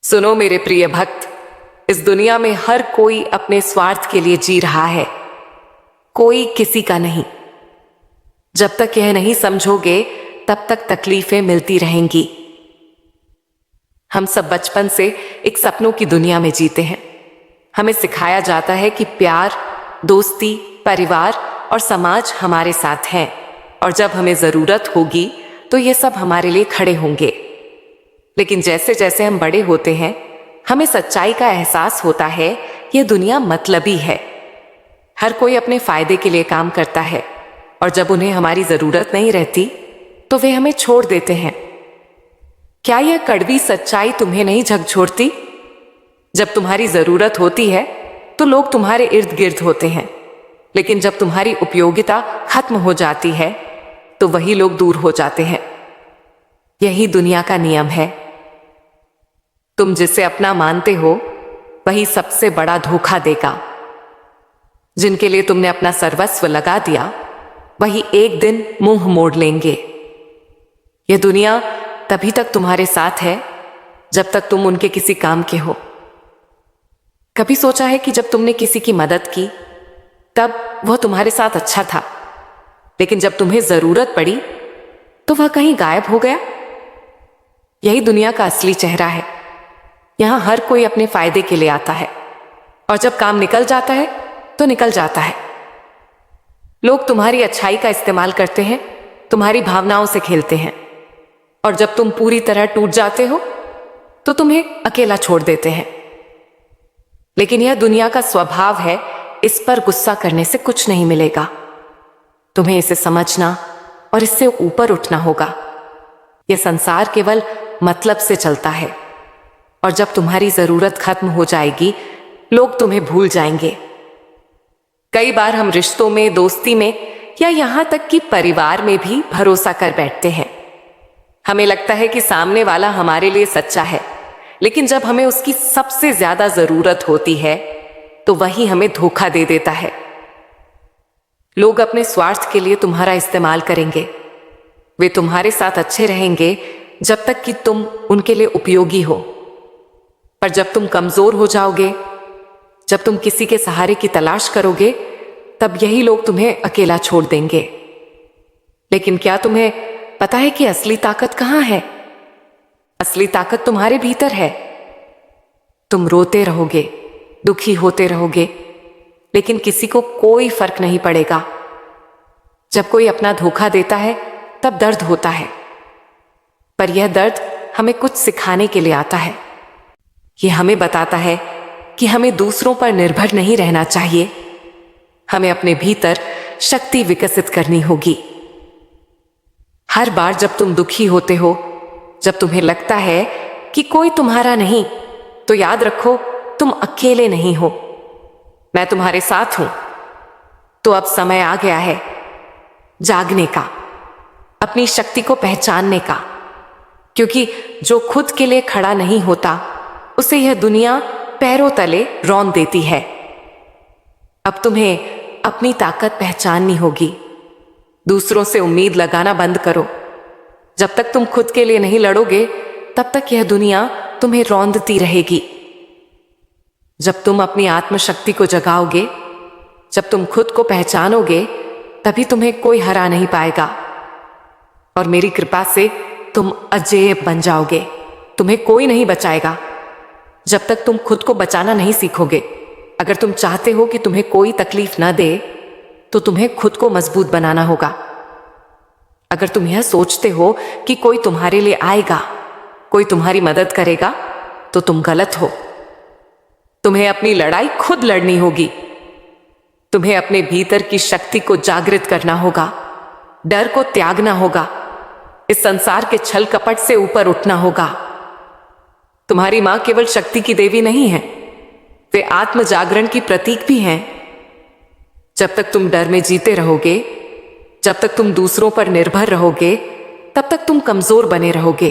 सुनो मेरे प्रिय भक्त, इस दुनिया में हर कोई अपने स्वार्थ के लिए जी रहा है, कोई किसी का नहीं। जब तक यह नहीं समझोगे तब तक तकलीफें मिलती रहेंगी। हम सब बचपन से एक सपनों की दुनिया में जीते हैं। हमें सिखाया जाता है कि प्यार, दोस्ती, परिवार और समाज हमारे साथ हैं और जब हमें जरूरत होगी तो ये सब हमारे लिए खड़े होंगे। लेकिन जैसे जैसे हम बड़े होते हैं, हमें सच्चाई का एहसास होता है ये दुनिया मतलबी है। हर कोई अपने फायदे के लिए काम करता है और जब उन्हें हमारी जरूरत नहीं रहती तो वे हमें छोड़ देते हैं। क्या यह कड़वी सच्चाई तुम्हें नहीं झकझोरती? जब तुम्हारी जरूरत होती है तो लोग तुम्हारे इर्द गिर्द होते हैं, लेकिन जब तुम्हारी उपयोगिता खत्म हो जाती है तो वही लोग दूर हो जाते हैं। यही दुनिया का नियम है। तुम जिसे अपना मानते हो वही सबसे बड़ा धोखा देगा। जिनके लिए तुमने अपना सर्वस्व लगा दिया वही एक दिन मुंह मोड़ लेंगे। यह दुनिया तभी तक तुम्हारे साथ है जब तक तुम उनके किसी काम के हो। कभी सोचा है कि जब तुमने किसी की मदद की तब वह तुम्हारे साथ अच्छा था, लेकिन जब तुम्हें जरूरत पड़ी तो वह कहीं गायब हो गया? यही दुनिया का असली चेहरा है। यहां हर कोई अपने फायदे के लिए आता है और जब काम निकल जाता है तो निकल जाता है। लोग तुम्हारी अच्छाई का इस्तेमाल करते हैं, तुम्हारी भावनाओं से खेलते हैं और जब तुम पूरी तरह टूट जाते हो तो तुम्हें अकेला छोड़ देते हैं। लेकिन यह दुनिया का स्वभाव है, इस पर गुस्सा करने से कुछ नहीं मिलेगा। तुम्हें इसे समझना और इससे ऊपर उठना होगा। यह संसार केवल मतलब से चलता है और जब तुम्हारी जरूरत खत्म हो जाएगी लोग तुम्हें भूल जाएंगे। कई बार हम रिश्तों में, दोस्ती में या यहां तक कि परिवार में भी भरोसा कर बैठते हैं। हमें लगता है कि सामने वाला हमारे लिए सच्चा है, लेकिन जब हमें उसकी सबसे ज्यादा जरूरत होती है तो वही हमें धोखा दे देता है। लोग अपने स्वार्थ के लिए तुम्हारा इस्तेमाल करेंगे। वे तुम्हारे साथ अच्छे रहेंगे जब तक कि तुम उनके लिए उपयोगी हो, पर जब तुम कमजोर हो जाओगे, जब तुम किसी के सहारे की तलाश करोगे, तब यही लोग तुम्हें अकेला छोड़ देंगे। लेकिन क्या तुम्हें पता है कि असली ताकत कहां है? असली ताकत तुम्हारे भीतर है। तुम रोते रहोगे, दुखी होते रहोगे, लेकिन किसी को कोई फर्क नहीं पड़ेगा। जब कोई अपना धोखा देता है तब दर्द होता है, पर यह दर्द हमें कुछ सिखाने के लिए आता है। यह हमें बताता है कि हमें दूसरों पर निर्भर नहीं रहना चाहिए। हमें अपने भीतर शक्ति विकसित करनी होगी। हर बार जब तुम दुखी होते हो, जब तुम्हें लगता है कि कोई तुम्हारा नहीं, तो याद रखो तुम अकेले नहीं हो। मैं तुम्हारे साथ हूं। तो अब समय आ गया है जागने का, अपनी शक्ति को पहचानने का, क्योंकि जो खुद के लिए खड़ा नहीं होता उसे यह दुनिया पैरों तले रौंद देती है। अब तुम्हें अपनी ताकत पहचाननी होगी। दूसरों से उम्मीद लगाना बंद करो। जब तक तुम खुद के लिए नहीं लड़ोगे तब तक यह दुनिया तुम्हें रौंदती रहेगी। जब तुम अपनी आत्मशक्ति को जगाओगे, जब तुम खुद को पहचानोगे, तभी तुम्हें कोई हरा नहीं पाएगा और मेरी कृपा से तुम अजेय बन जाओगे। तुम्हें कोई नहीं बचाएगा जब तक तुम खुद को बचाना नहीं सीखोगे। अगर तुम चाहते हो कि तुम्हें कोई तकलीफ न दे तो तुम्हें खुद को मजबूत बनाना होगा। अगर तुम यह सोचते हो कि कोई तुम्हारे लिए आएगा, कोई तुम्हारी मदद करेगा, तो तुम गलत हो। तुम्हें अपनी लड़ाई खुद लड़नी होगी। तुम्हें अपने भीतर की शक्ति को जागृत करना होगा, डर को त्यागना होगा, इस संसार के छल कपट से ऊपर उठना होगा। तुम्हारी मां केवल शक्ति की देवी नहीं है, वे आत्म जागरण की प्रतीक भी हैं। जब तक तुम डर में जीते रहोगे, जब तक तुम दूसरों पर निर्भर रहोगे, तब तक तुम कमजोर बने रहोगे।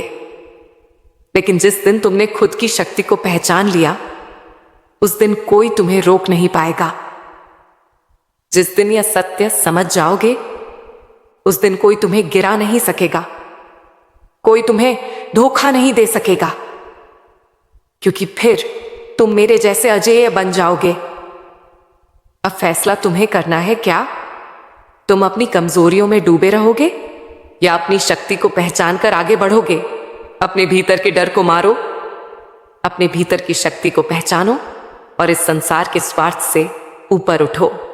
लेकिन जिस दिन तुमने खुद की शक्ति को पहचान लिया, उस दिन कोई तुम्हें रोक नहीं पाएगा। जिस दिन यह सत्य समझ जाओगे, उस दिन कोई तुम्हें गिरा नहीं सकेगा, कोई तुम्हें धोखा नहीं दे सकेगा। क्योंकि फिर तुम मेरे जैसे अजेय बन जाओगे। अब फैसला तुम्हें करना है क्या? तुम अपनी कमजोरियों में डूबे रहोगे या अपनी शक्ति को पहचान कर आगे बढ़ोगे? अपने भीतर के डर को मारो, अपने भीतर की शक्ति को पहचानो और इस संसार के स्वार्थ से ऊपर उठो।